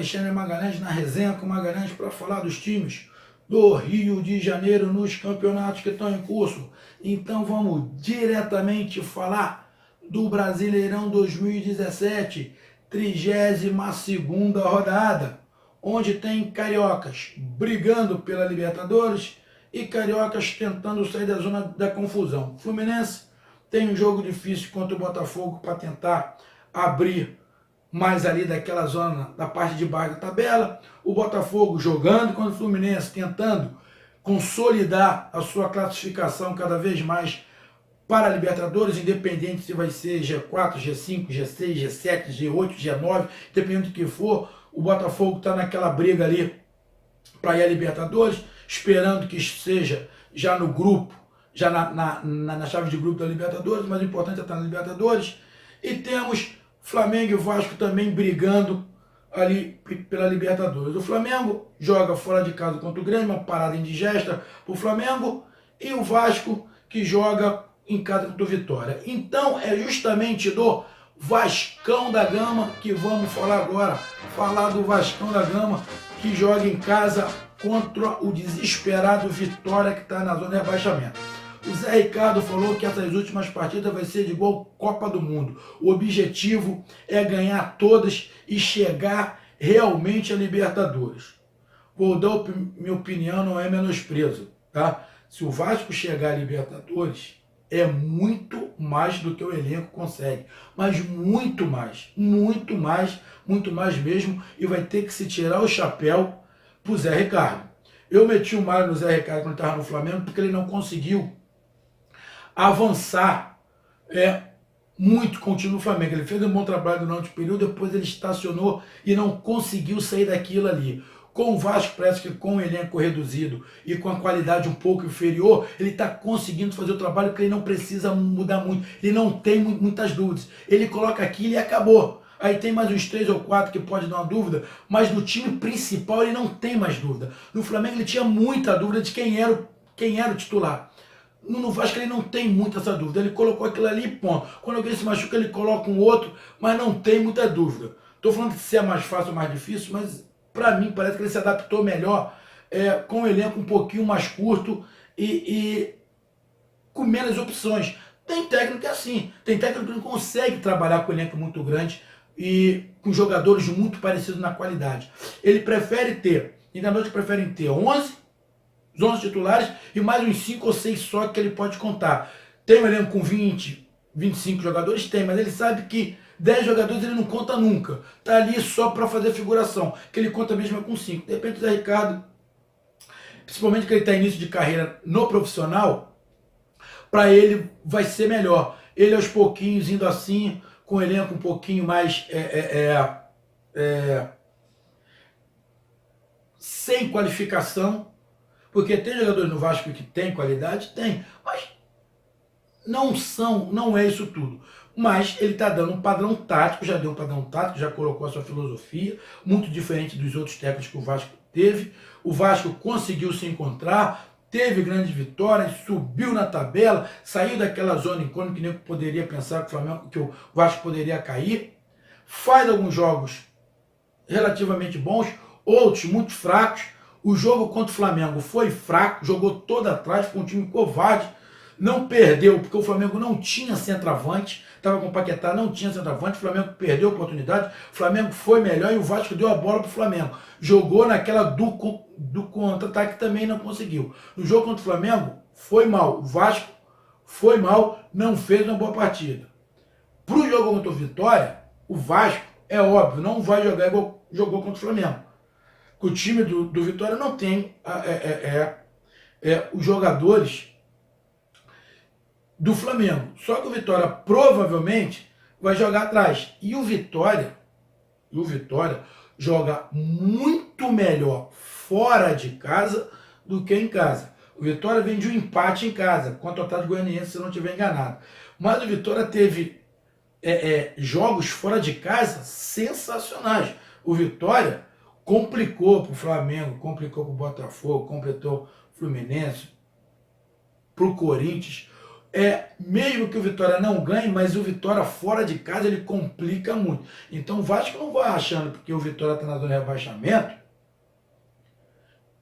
Alexandre Magalhães na resenha com Magalhães para falar dos times do Rio de Janeiro nos campeonatos que estão em curso. Então vamos diretamente falar do Brasileirão 2017, 32ª rodada, onde tem cariocas brigando pela Libertadores e cariocas tentando sair da zona da confusão. Fluminense tem um jogo difícil contra o Botafogo para tentar abrir mais ali daquela zona, da parte de baixo da tabela. O Botafogo jogando contra o Fluminense, tentando consolidar a sua classificação cada vez mais para a Libertadores, independente se vai ser G4, G5, G6, G7, G8, G9, dependendo do que for. O Botafogo está naquela briga ali para ir à Libertadores, esperando que seja já no grupo, já na chave de grupo da Libertadores, mas o importante é estar na Libertadores. E temos Flamengo e Vasco também brigando ali pela Libertadores. O Flamengo joga fora de casa contra o Grêmio, uma parada indigesta para o Flamengo, e o Vasco que joga em casa contra o Vitória. Então é justamente do Vascão da Gama que vamos falar agora. Falar do Vascão da Gama que joga em casa contra o desesperado Vitória que está na zona de rebaixamento. O Zé Ricardo falou que essas últimas partidas vai ser de igual Copa do Mundo. O objetivo é ganhar todas e chegar realmente a Libertadores. Vou dar minha opinião, não é menosprezo, tá? Se o Vasco chegar a Libertadores, é muito mais do que o elenco consegue. Mas muito mais mesmo. E vai ter que se tirar o chapéu pro Zé Ricardo. Eu meti o Mário no Zé Ricardo quando estava no Flamengo porque ele não conseguiu avançar muito com o time do Flamengo. Ele fez um bom trabalho durante o período, depois ele estacionou e não conseguiu sair daquilo ali. Com o Vasco, parece que com o elenco reduzido e com a qualidade um pouco inferior, ele está conseguindo fazer o trabalho porque ele não precisa mudar muito, ele não tem muitas dúvidas. Ele coloca aquilo e acabou. Aí tem mais uns 3 ou 4 que pode dar uma dúvida, mas no time principal ele não tem mais dúvida. No Flamengo ele tinha muita dúvida de quem era o titular. No Vasco ele não tem muita essa dúvida, ele colocou aquilo ali e ponto. Quando alguém se machuca ele coloca um outro, mas não tem muita dúvida. Estou falando que se é mais fácil ou mais difícil, mas para mim parece que ele se adaptou melhor com o elenco um pouquinho mais curto e com menos opções. Tem técnico assim, tem técnico que não consegue trabalhar com um elenco muito grande e com jogadores muito parecidos na qualidade. Ele prefere ter, treinadores preferem ter 11 titulares e mais uns 5 ou 6 só que ele pode contar. Tem um elenco com 20, 25 jogadores? Tem, mas ele sabe que 10 jogadores ele não conta nunca. Tá ali só para fazer figuração, que ele conta mesmo com 5. De repente o Zé Ricardo, principalmente que ele está início de carreira no profissional, para ele vai ser melhor. Ele aos pouquinhos indo assim, com o elenco um pouquinho mais sem qualificação, porque tem jogadores no Vasco que tem qualidade? Tem, mas não é isso tudo. Mas ele está dando um padrão tático, já deu um padrão tático, já colocou a sua filosofia, muito diferente dos outros técnicos que o Vasco teve. O Vasco conseguiu se encontrar, teve grandes vitórias, subiu na tabela, saiu daquela zona incôgnita que nem poderia pensar que o Vasco poderia cair. Faz alguns jogos relativamente bons, outros muito fracos. O jogo contra o Flamengo foi fraco, jogou todo atrás, foi um time covarde, não perdeu, porque o Flamengo não tinha centroavante, estava com o Paquetá, não tinha centroavante, o Flamengo perdeu a oportunidade, o Flamengo foi melhor e o Vasco deu a bola para o Flamengo. Jogou naquela do contra-ataque, também não conseguiu. No jogo contra o Flamengo, foi mal, o Vasco foi mal, não fez uma boa partida. Para o jogo contra o Vitória, o Vasco, é óbvio, não vai jogar igual jogou contra o Flamengo. O time do Vitória não tem os jogadores do Flamengo. Só que o Vitória provavelmente vai jogar atrás. E o Vitória joga muito melhor fora de casa do que em casa. O Vitória vem de um empate em casa contra o Atlético Goianiense, se eu não estiver enganado. Mas o Vitória teve jogos fora de casa sensacionais. O Vitória complicou para o Flamengo, complicou para o Botafogo, completou o Fluminense, para o Corinthians. mesmo que o Vitória não ganhe, mas o Vitória fora de casa ele complica muito. Então o Vasco não vai achando, porque o Vitória está na zona de rebaixamento,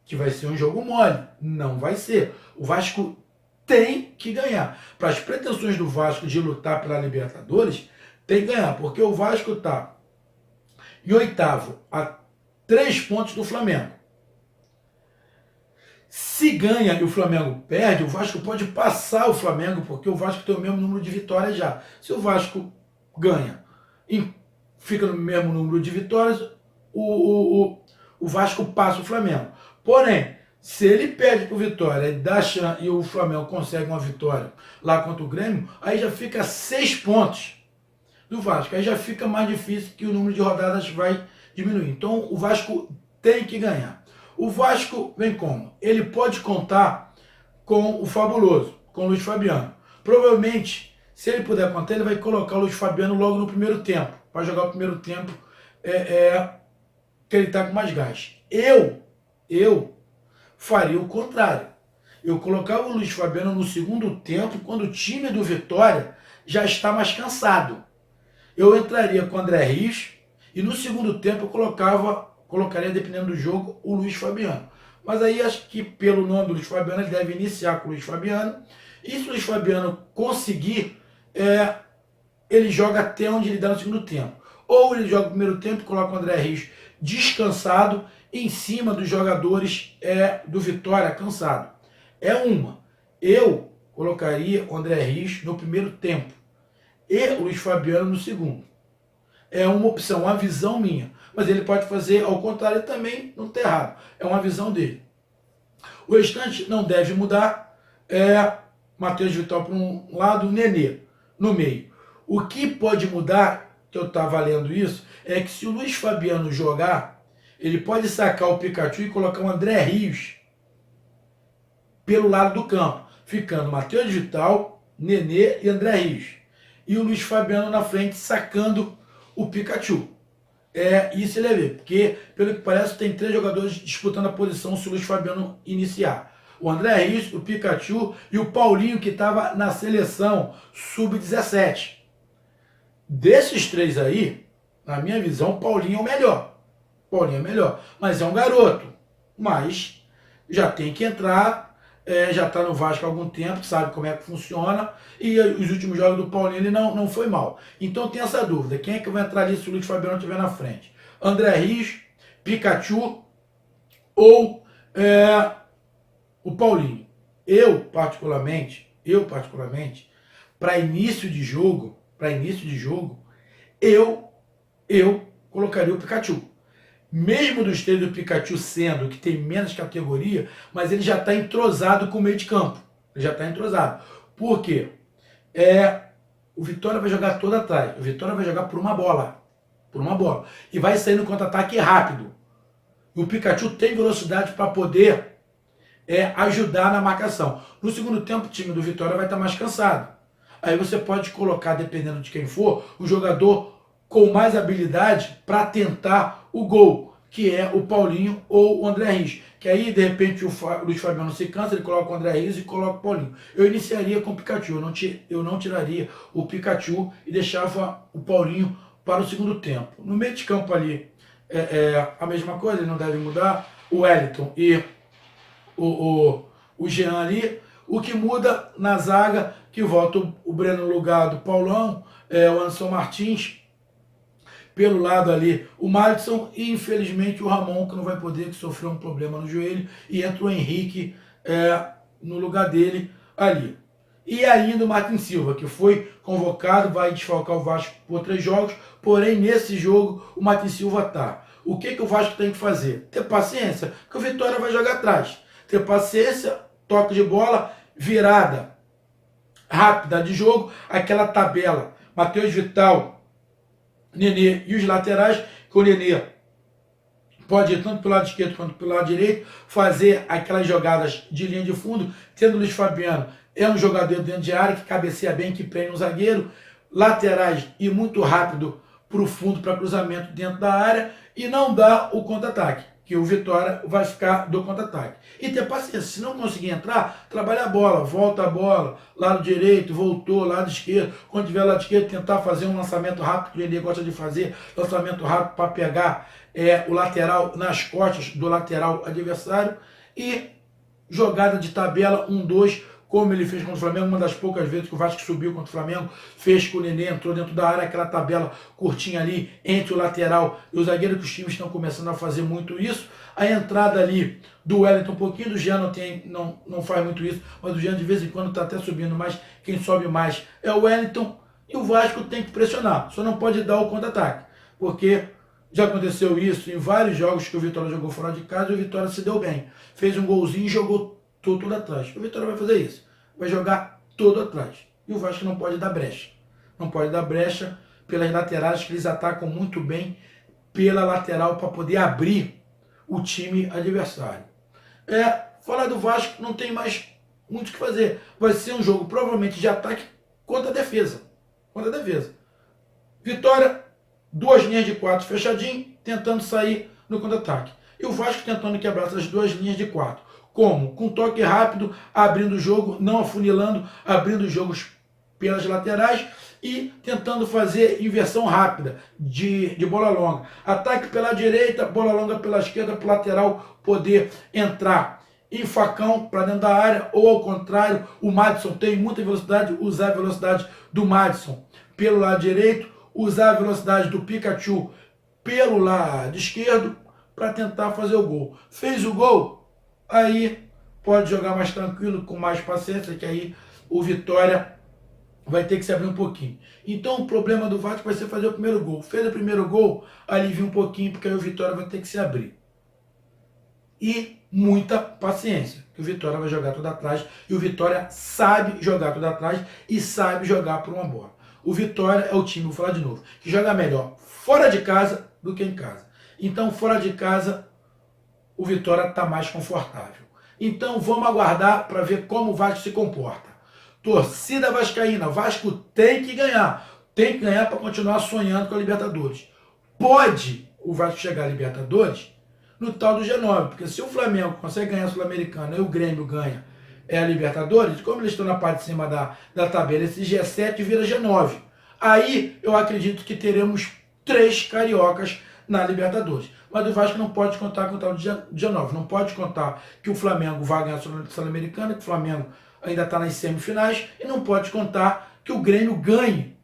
que vai ser um jogo mole. Não vai ser. O Vasco tem que ganhar. Para as pretensões do Vasco de lutar pela Libertadores, tem que ganhar, porque o Vasco está em oitavo, a 3 pontos do Flamengo. Se ganha e o Flamengo perde, o Vasco pode passar o Flamengo, porque o Vasco tem o mesmo número de vitórias já. Se o Vasco ganha e fica no mesmo número de vitórias, o Vasco passa o Flamengo. Porém, se ele perde para o Vitória e o Flamengo consegue uma vitória lá contra o Grêmio, aí já fica 6 pontos do Vasco. Aí já fica mais difícil, que o número de rodadas vai diminuir. Então o Vasco tem que ganhar. O Vasco vem como? Ele pode contar com o Fabuloso, com o Luiz Fabiano. Provavelmente, se ele puder contar, ele vai colocar o Luiz Fabiano logo no primeiro tempo, para jogar o primeiro tempo que ele está com mais gás. Eu faria o contrário. Eu colocava o Luiz Fabiano no segundo tempo, quando o time do Vitória já está mais cansado. Eu entraria com o André Rios e no segundo tempo eu colocaria, dependendo do jogo, o Luiz Fabiano. Mas aí acho que pelo nome do Luiz Fabiano, ele deve iniciar com o Luiz Fabiano. E se o Luiz Fabiano conseguir, ele joga até onde ele dá no segundo tempo. Ou ele joga no primeiro tempo e coloca o André Rios descansado em cima dos jogadores do Vitória cansado. Eu colocaria o André Rios no primeiro tempo e o Luiz Fabiano no segundo. É uma opção, uma visão minha. Mas ele pode fazer ao contrário também, não está errado. É uma visão dele. O restante não deve mudar. Matheus Vital para um lado, o Nenê no meio. O que pode mudar, que eu estava lendo isso, é que se o Luiz Fabiano jogar, ele pode sacar o Pikachu e colocar o André Rios pelo lado do campo, ficando Matheus Vital, Nenê e André Rios. E o Luiz Fabiano na frente sacando o Pikachu. Isso ele vê, porque pelo que parece tem 3 jogadores disputando a posição se o Luiz Fabiano iniciar. O André Rios, o Pikachu e o Paulinho, que estava na seleção sub-17. Desses 3 aí, na minha visão, o Paulinho é o melhor. Paulinho é melhor, mas é um garoto. Mas já tem que entrar, já está no Vasco há algum tempo, sabe como é que funciona, e os últimos jogos do Paulinho ele não foi mal. Então tem essa dúvida, quem é que vai entrar ali se o Luiz Fabiano estiver na frente? André Rios, Pikachu ou o Paulinho? Eu particularmente, para início de jogo, eu colocaria o Pikachu. Mesmo dos 3 do Pikachu sendo que tem menos categoria, mas ele já está entrosado com o meio de campo. Ele já está entrosado. Por quê? O Vitória vai jogar todo atrás. O Vitória vai jogar por uma bola. E vai sair no contra-ataque rápido. E o Pikachu tem velocidade para poder ajudar na marcação. No segundo tempo, o time do Vitória vai estar mais cansado. Aí você pode colocar, dependendo de quem for, o jogador com mais habilidade para tentar o gol, que é o Paulinho ou o André Rios. Que aí, de repente, o Luiz Fabiano se cansa, ele coloca o André Rios e coloca o Paulinho. Eu iniciaria com o Pikachu, eu não tiraria o Pikachu e deixava o Paulinho para o segundo tempo. No meio de campo ali, a mesma coisa, ele não deve mudar. O Wellington e o Jean ali. O que muda na zaga, que volta o Breno no lugar do Paulão, o Anderson Martins, pelo lado ali o Madison e infelizmente o Ramon, que não vai poder, que sofreu um problema no joelho, e entra o Henrique no lugar dele ali. E ainda o Martin Silva, que foi convocado, vai desfalcar o Vasco por 3 jogos, porém nesse jogo o Martin Silva tá. O que o Vasco tem que fazer? Ter paciência, porque o Vitória vai jogar atrás. Ter paciência, toque de bola, virada rápida de jogo, aquela tabela. Matheus Vital, Nenê e os laterais, que o Nenê pode ir tanto pelo lado esquerdo quanto pelo lado direito, fazer aquelas jogadas de linha de fundo, tendo o Luiz Fabiano, é um jogador dentro de área, que cabeceia bem, que prende um zagueiro, laterais e muito rápido para o fundo, para cruzamento dentro da área, e não dá o contra-ataque. que o Vitória vai ficar do contra-ataque. E ter paciência, se não conseguir entrar, trabalha a bola, volta a bola, lado direito, voltou, lado esquerdo. Quando tiver lado esquerdo, tentar fazer um lançamento rápido, que ele gosta de fazer, lançamento rápido para pegar o lateral nas costas do lateral adversário. E jogada de tabela 1-2, como ele fez contra o Flamengo, uma das poucas vezes que o Vasco subiu contra o Flamengo, fez com o Nenê, entrou dentro da área, aquela tabela curtinha ali entre o lateral e o zagueiro, que os times estão começando a fazer muito isso. A entrada ali do Wellington um pouquinho, do Jean não faz muito isso, mas o Jean de vez em quando está até subindo mais, quem sobe mais é o Wellington, e o Vasco tem que pressionar, só não pode dar o contra-ataque, porque já aconteceu isso em vários jogos que o Vitória jogou fora de casa e o Vitória se deu bem, fez um golzinho e jogou tudo atrás. O Vitória vai fazer isso, vai jogar todo atrás. E o Vasco não pode dar brecha. Não pode dar brecha pelas laterais, que eles atacam muito bem pela lateral para poder abrir o time adversário. Falar do Vasco não tem mais muito o que fazer. Vai ser um jogo provavelmente de ataque contra a defesa. Contra a defesa. Vitória, 2 linhas de 4 fechadinho, tentando sair no contra-ataque. E o Vasco tentando quebrar essas 2 linhas de 4. Como? Com toque rápido, abrindo o jogo, não afunilando, abrindo os jogos pelas laterais e tentando fazer inversão rápida de bola longa. Ataque pela direita, bola longa pela esquerda, para o lateral poder entrar em facão para dentro da área, ou ao contrário, o Madison tem muita velocidade, usar a velocidade do Madison pelo lado direito, usar a velocidade do Pikachu pelo lado esquerdo para tentar fazer o gol. Fez o gol, aí pode jogar mais tranquilo, com mais paciência, que aí o Vitória vai ter que se abrir um pouquinho. Então o problema do Vasco vai ser fazer o primeiro gol. Fez o primeiro gol, alivia um pouquinho, porque aí o Vitória vai ter que se abrir. E muita paciência, que o Vitória vai jogar tudo atrás, e o Vitória sabe jogar tudo atrás e sabe jogar por uma bola. O Vitória é o time, vou falar de novo, que joga melhor fora de casa do que em casa. Então fora de casa o Vitória está mais confortável. Então vamos aguardar para ver como o Vasco se comporta. Torcida vascaína, Vasco tem que ganhar. Tem que ganhar para continuar sonhando com a Libertadores. Pode o Vasco chegar à Libertadores no tal do G9, porque se o Flamengo consegue ganhar a Sul-Americana e o Grêmio ganha a Libertadores, como eles estão na parte de cima da tabela, esse G7 vira G9. Aí eu acredito que teremos 3 cariocas na Libertadores. Mas o Vasco não pode contar com o tal de G9. Não pode contar que o Flamengo vai ganhar a Sul-Americana, que o Flamengo ainda está nas semifinais, e não pode contar que o Grêmio ganhe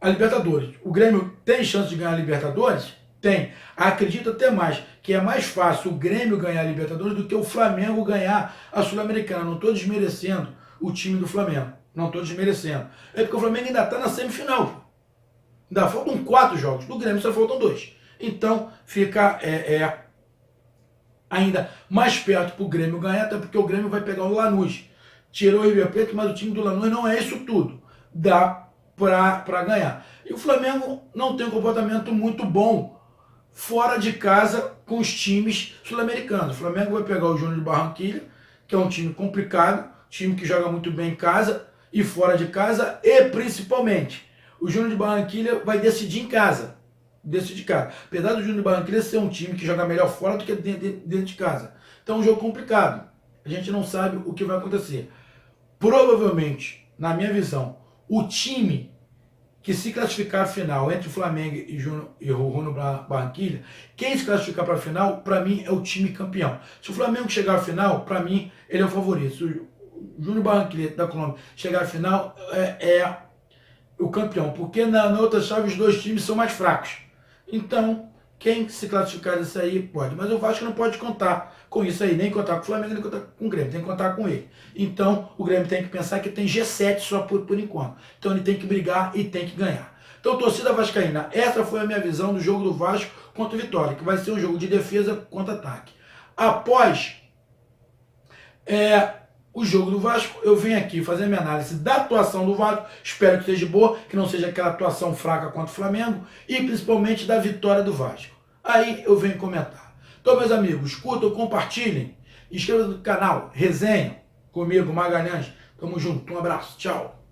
a Libertadores. O Grêmio tem chance de ganhar a Libertadores? Tem. Acredito até mais, que é mais fácil o Grêmio ganhar a Libertadores do que o Flamengo ganhar a Sul-Americana. Não estou desmerecendo o time do Flamengo. Não estou desmerecendo. É porque o Flamengo ainda está na semifinal. Ainda faltam 4 jogos. Do Grêmio só faltam 2. Então fica ainda mais perto para o Grêmio ganhar, até porque o Grêmio vai pegar o Lanús. Tirou o River Plate, mas o time do Lanús não é isso tudo. Dá para ganhar. E o Flamengo não tem um comportamento muito bom fora de casa com os times sul-americanos. O Flamengo vai pegar o Júnior de Barranquilla, que é um time complicado, time que joga muito bem em casa e fora de casa, e principalmente o Júnior de Barranquilla vai decidir em casa. Decidir casa. Apesar do Júnior de Barranquilla ser um time que joga melhor fora do que dentro de casa. Então é um jogo complicado. A gente não sabe o que vai acontecer. Provavelmente, na minha visão, o time que se classificar a final entre o Flamengo e o Júnior Barranquilla, quem se classificar para a final, para mim, é o time campeão. Se o Flamengo chegar à final, para mim, ele é o favorito. Se o Júnior Barranquilla da Colômbia chegar à final, é o campeão. Porque na outra chave os 2 times são mais fracos. Então, quem se classificar disso aí pode. Mas o Vasco não pode contar com isso aí, nem contar com o Flamengo, nem contar com o Grêmio, tem que contar com ele. Então, o Grêmio tem que pensar que tem G7 só por enquanto. Então, ele tem que brigar e tem que ganhar. Então, torcida vascaína, essa foi a minha visão do jogo do Vasco contra o Vitória, que vai ser um jogo de defesa contra ataque. Após o jogo do Vasco, eu venho aqui fazer minha análise da atuação do Vasco, espero que seja boa, que não seja aquela atuação fraca contra o Flamengo, e principalmente da vitória do Vasco. Aí eu venho comentar. Então, meus amigos, curtam, compartilhem, inscrevam-se no canal, resenha comigo, Magalhães. Tamo junto, um abraço, tchau.